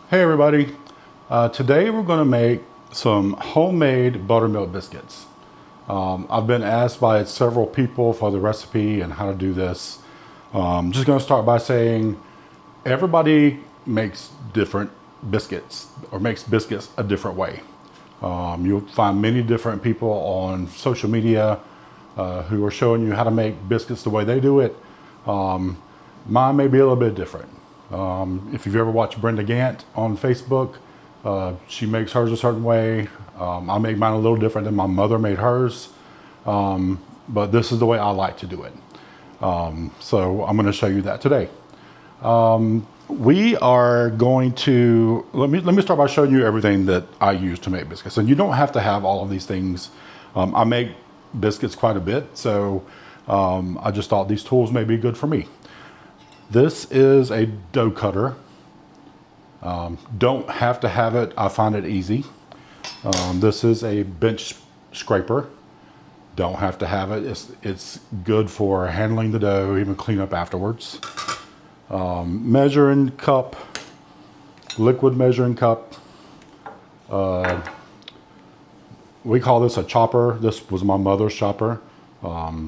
Hey everybody, today we're going to make some homemade buttermilk biscuits. I've been asked by several people for the recipe and how to do this. I'm just going to start by saying everybody makes different biscuits or makes biscuits a different way. You'll find many different people on social media who are showing you how to make biscuits the way they do it. Mine may be a little bit different. If you've ever watched Brenda Gant on Facebook, she makes hers a certain way. I make mine a little different than my mother made hers, but this is the way I like to do it. So I'm going to show you that today. We are going to, let me start by showing you everything that I use to make biscuits. And you don't have to have all of these things. I make biscuits quite a bit, so I just thought these tools may be good for me. This is a dough cutter. Don't have to have it. I find it easy. This is a bench scraper. Don't have to have it. It's good for handling the dough, even clean up afterwards. Measuring cup, liquid measuring cup. We call this a chopper. This was my mother's chopper.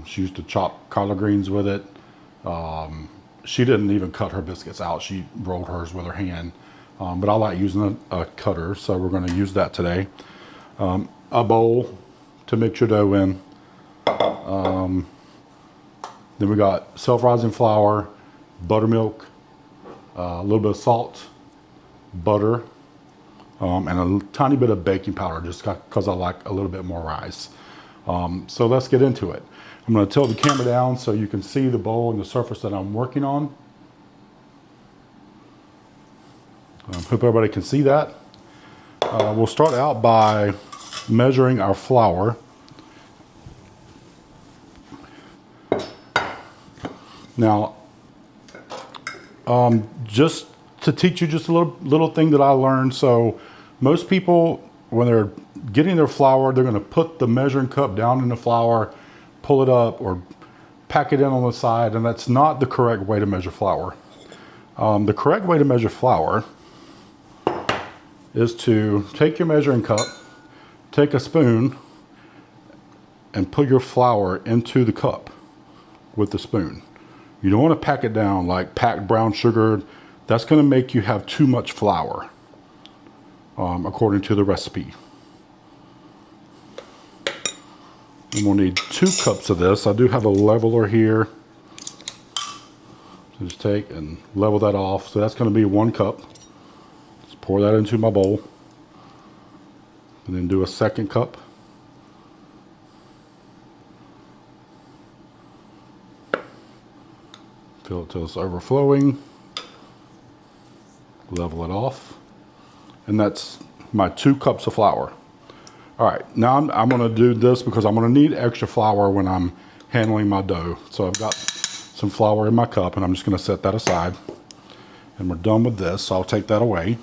She used to chop collard greens with it. She didn't even cut her biscuits out. She rolled hers with her hand. But I like using a cutter, so we're going to use that today. A bowl to mix your dough in. Then we got self-rising flour, buttermilk, a little bit of salt, butter, and a tiny bit of baking powder just because I like a little bit more rise. So let's get into it. I'm going to tilt the camera down so you can see the bowl and the surface that I'm working on. Hope everybody can see that. We'll start out by measuring our flour. Now, just to teach you just a little thing that I learned. So most people, when they're getting their flour, they're going to put the measuring cup down in the flour, pull it up, or pack it in on the side, and that's not the correct way to measure flour. The correct way to measure flour is to take your measuring cup, take a spoon, and put your flour into the cup with the spoon. You don't want to pack it down like packed brown sugar. That's going to make you have too much flour, according to the recipe. And we'll need 2 cups of this. I do have a leveler here. So just take and level that off. So that's going to be 1 cup. Just pour that into my bowl. And then do a 2nd cup. Fill it till it's overflowing. Level it off. And that's my 2 cups of flour. All right, now I'm going to do this because I'm going to need extra flour when I'm handling my dough. So I've got some flour in my cup, and I'm just going to set that aside. And we're done with this, so I'll take that away.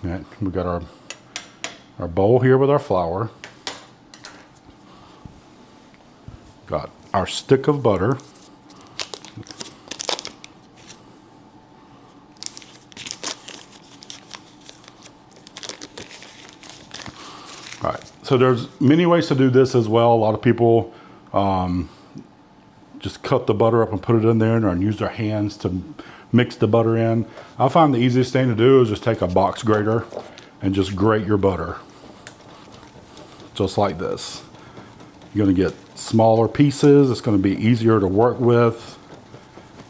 And we got our bowl here with our flour. Got our stick of butter. All right, so there's many ways to do this as well. A lot of people just cut the butter up and put it in there and use their hands to mix the butter in. I find the easiest thing to do is just take a box grater and just grate your butter. Just like this. You're going to get smaller pieces. It's going to be easier to work with.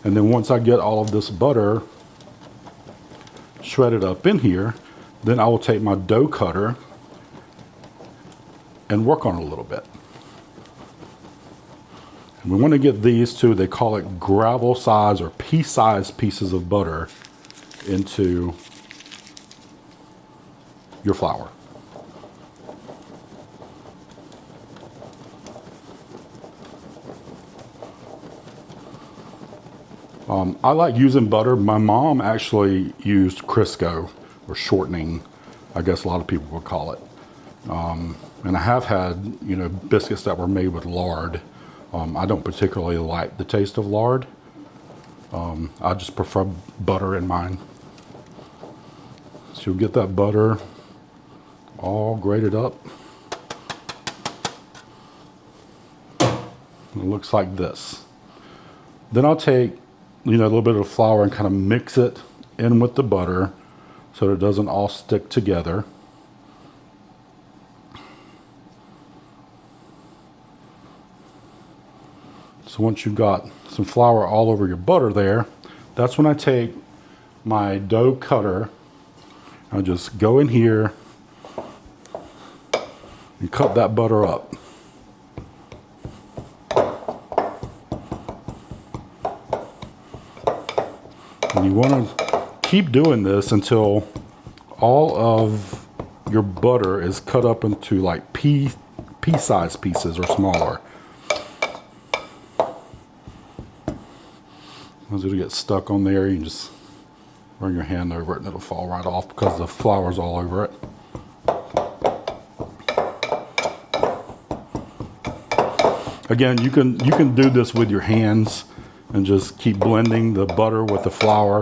And then once I get all of this butter shredded up in here, then I will take my dough cutter and work on it a little bit. And we want to get these two, they call it gravel size or pea-size pieces of butter into your flour. I like using butter. My mom actually used Crisco, or shortening, I guess a lot of people would call it. And I have had, biscuits that were made with lard. I don't particularly like the taste of lard. I just prefer butter in mine. So you'll get that butter all grated up. It looks like this. Then I'll take, a little bit of flour and kind of mix it in with the butter so that it doesn't all stick together. So once you've got some flour all over your butter there, that's when I take my dough cutter. I'll just go in here and cut that butter up. And you want to keep doing this until all of your butter is cut up into like pea-sized pieces or smaller. As it'll get stuck on there, you can just run your hand over it and it'll fall right off because the flour's all over it. Again, you can do this with your hands and just keep blending the butter with the flour,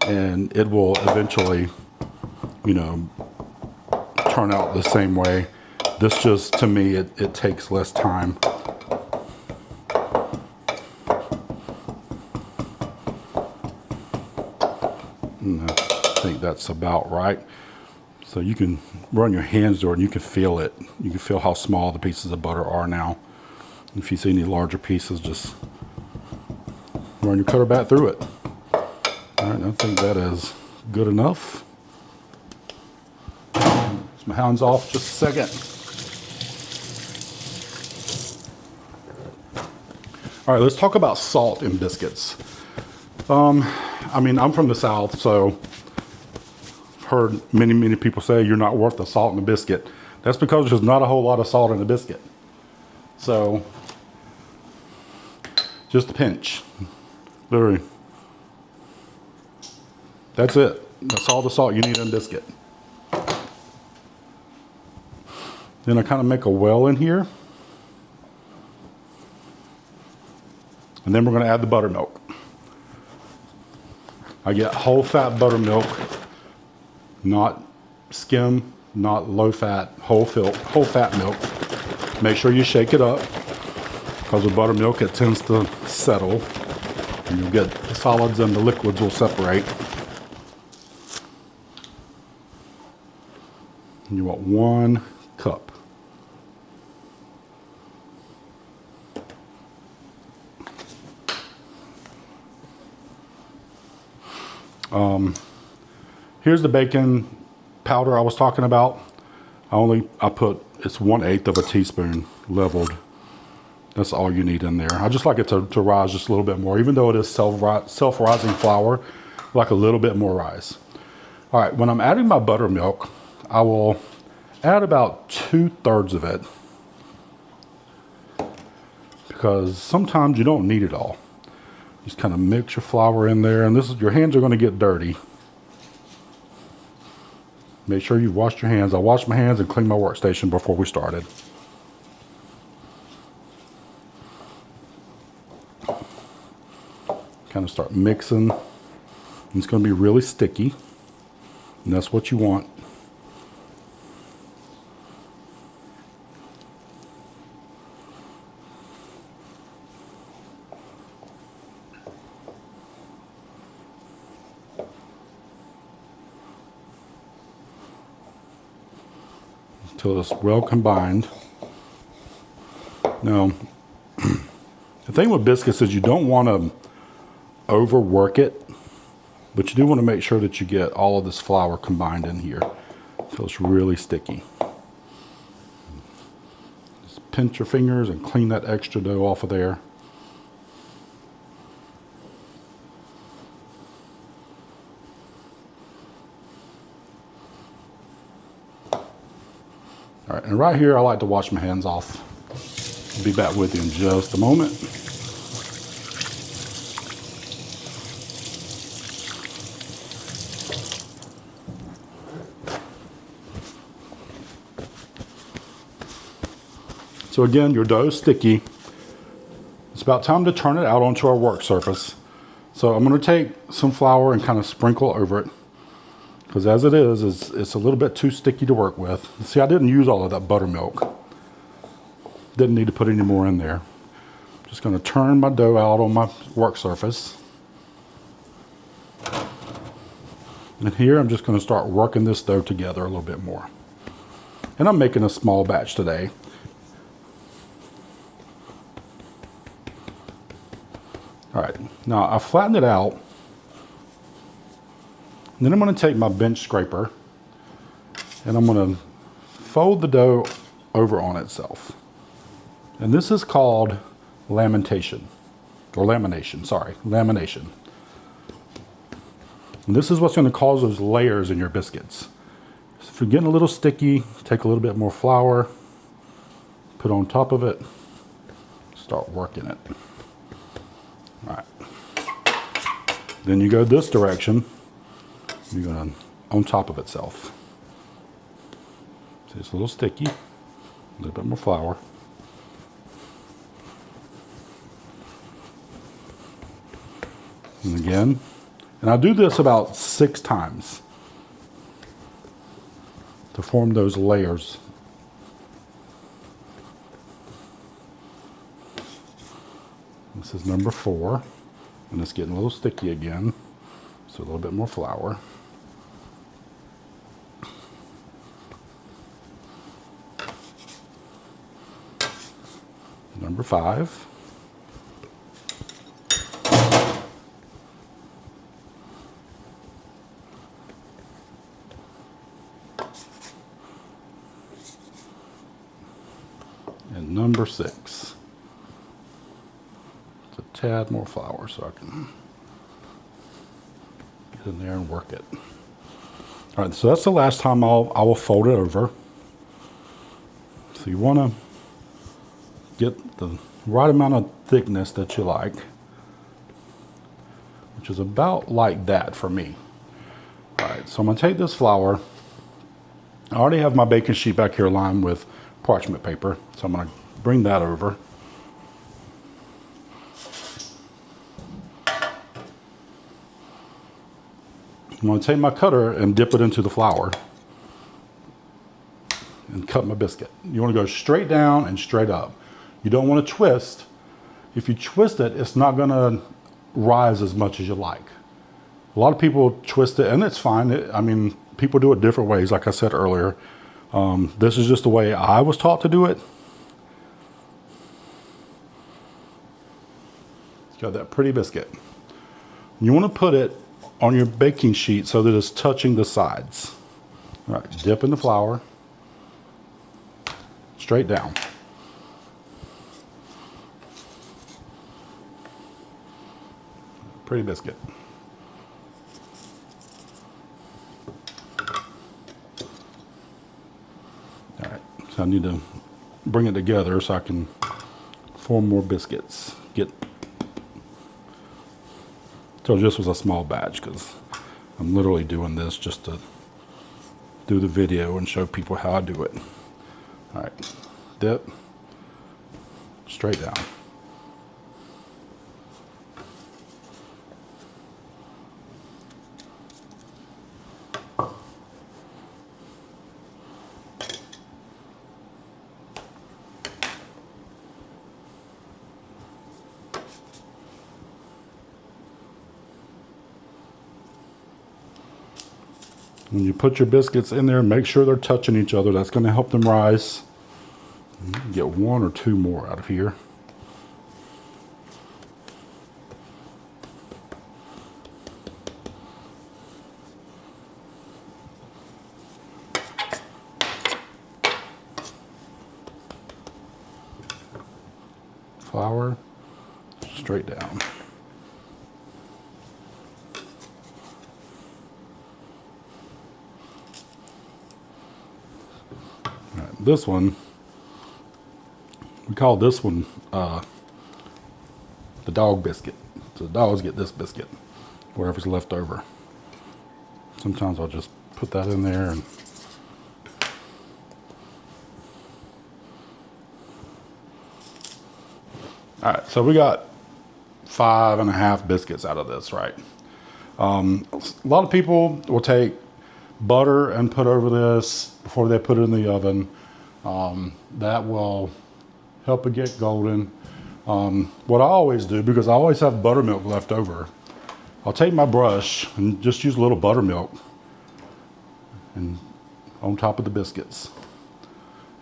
and it will eventually, turn out the same way. This just, to me, it takes less time. And I think that's about right. So you can run your hands through it and you can feel it. You can feel how small the pieces of butter are now. If you see any larger pieces, just run your cutter back through it. All right, I think that is good enough. Get my hands off just a second. All right, let's talk about salt in biscuits. I'm from the South, so I've heard many people say you're not worth the salt in a biscuit. That's because there's not a whole lot of salt in a biscuit. So, just a pinch. Literally. That's it. That's all the salt you need in a biscuit. Then I kind of make a well in here. And then we're going to add the buttermilk. I get whole fat buttermilk, not skim, not low fat, whole fat milk. Make sure you shake it up, because with buttermilk it tends to settle and you'll get the solids and the liquids will separate. And you want 1 cup. Here's the baking powder I was talking about. It's 1/8 of a teaspoon leveled. That's all you need in there. I just like it to rise just a little bit more. Even though it is self-rising flour, I like a little bit more rise. All right, when I'm adding my buttermilk, I will add about 2/3 of it, because sometimes you don't need it all. Just kind of mix your flour in there, and your hands are going to get dirty. Make sure you wash your hands. I washed my hands and cleaned my workstation before we started. Kind of start mixing. It's going to be really sticky, and that's what you want. Until it's well combined. Now, the thing with biscuits is you don't want to overwork it, but you do want to make sure that you get all of this flour combined in here until it's really sticky. Just pinch your fingers and clean that extra dough off of there. All right, and right here, I like to wash my hands off. I'll be back with you in just a moment. So again, your dough is sticky. It's about time to turn it out onto our work surface. So I'm going to take some flour and kind of sprinkle over it, because as it is, it's a little bit too sticky to work with. See, I didn't use all of that buttermilk. Didn't need to put any more in there. Just going to turn my dough out on my work surface. And here I'm just going to start working this dough together a little bit more. And I'm making a small batch today. All right, now I flattened it out. And then I'm going to take my bench scraper and I'm going to fold the dough over on itself. And this is called lamination. And this is what's going to cause those layers in your biscuits. So if you're getting a little sticky, take a little bit more flour, put on top of it, start working it. All right. Then you go this direction, you're going to on top of itself. So it's a little sticky, a little bit more flour. And again, and I'll do this about 6 times to form those layers. This is number 4, and it's getting a little sticky again, so a little bit more flour. Number 5. And number 6. It's a tad more flour so I can get in there and work it. All right, so that's the last time I will fold it over. So you want to get the right amount of thickness that you like, which is about like that for me. All right, so I'm going to take this flour. I already have my baking sheet back here lined with parchment paper, so I'm going to bring that over. I'm going to take my cutter and dip it into the flour and cut my biscuit. You want to go straight down and straight up. You don't want to twist. If you twist it, it's not going to rise as much as you like. A lot of people twist it, and it's fine. I mean, people do it different ways, like I said earlier. This is just the way I was taught to do it. It's got that pretty biscuit. You want to put it on your baking sheet so that it's touching the sides. All right, dip in the flour, straight down. Pretty biscuit. All right, so I need to bring it together so I can form more biscuits. So this was a small batch because I'm literally doing this just to do the video and show people how I do it. All right, dip, straight down. When you put your biscuits in there, make sure they're touching each other. That's going to help them rise. You can get 1 or 2 more out of here. Flour, straight down. This one, we call this one the dog biscuit. So the dogs get this biscuit, whatever's left over. Sometimes I'll just put that in there and all right, so we got 5.5 biscuits out of this, right? A lot of people will take butter and put over this before they put it in the oven. That will help it get golden. What I always do, because I always have buttermilk left over, I'll take my brush and just use a little buttermilk and on top of the biscuits.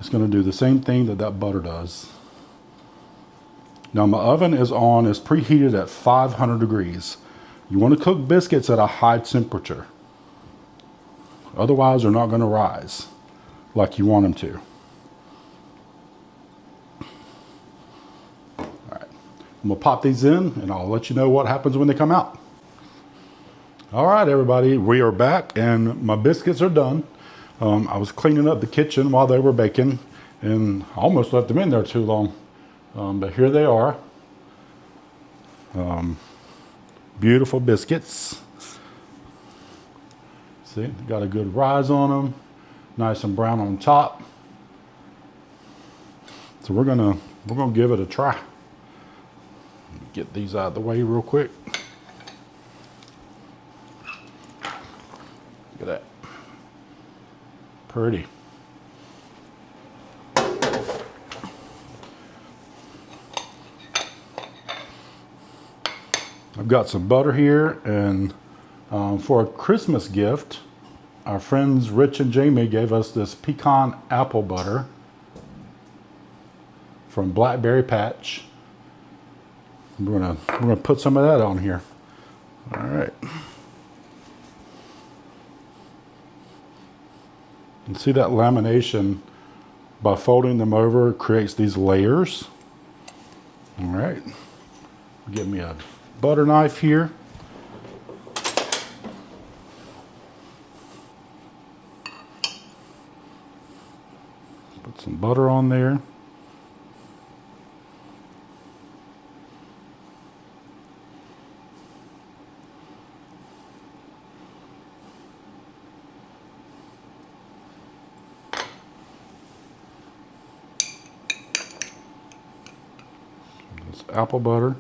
It's going to do the same thing that that butter does. Now my oven is on, it's preheated at 500 degrees. You want to cook biscuits at a high temperature. Otherwise they're not going to rise like you want them to. All right, I'm going to pop these in and I'll let you know what happens when they come out. All right, everybody, we are back and my biscuits are done. I was cleaning up the kitchen while they were baking and I almost left them in there too long. But here they are. Beautiful biscuits. See, got a good rise on them. Nice and brown on top. So we're gonna give it a try. Get these out of the way real quick. Look at that. Pretty. I've got some butter here, and for a Christmas gift, our friends Rich and Jamie gave us this pecan apple butter from Blackberry Patch. We're gonna put some of that on here. All right. And see that lamination, by folding them over, creates these layers. All right. Give me a butter knife here. Put some butter on there. This apple butter.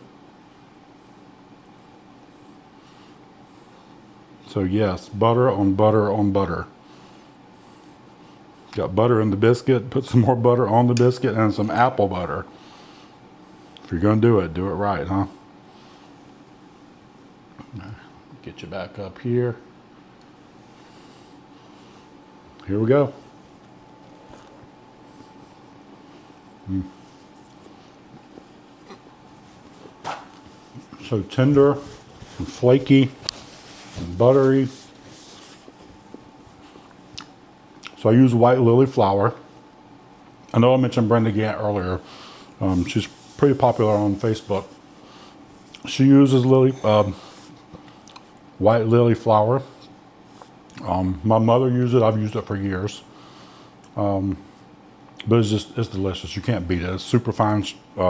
So yes, butter on butter on butter. Got butter in the biscuit, put some more butter on the biscuit and some apple butter. If you're gonna do it right, huh? Get you back up here. Here we go. So tender and flaky and buttery. So I use white lily flour. I know I mentioned Brenda Gant earlier. She's pretty popular on Facebook. She uses white lily flour. My mother used it. I've used it for years. But it's delicious. You can't beat it. It's super fine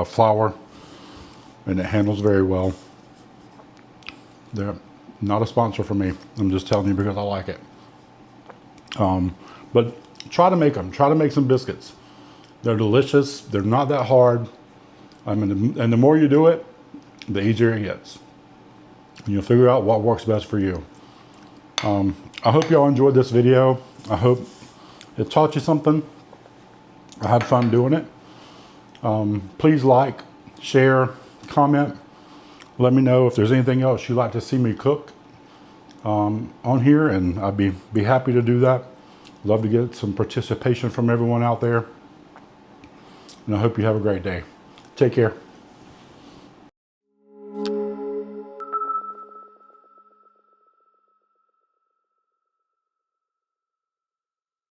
flour, and it handles very well. They're not a sponsor for me. I'm just telling you because I like it. But try to make them. Try to make some biscuits. They're delicious. They're not that hard. And the more you do it, the easier it gets. You'll figure out what works best for you. I hope y'all enjoyed this video. I hope it taught you something. I had fun doing it. Please like, share, comment. Let me know if there's anything else you'd like to see me cook on here, and I'd be happy to do that. Love to get some participation from everyone out there. And I hope you have a great day. Take care.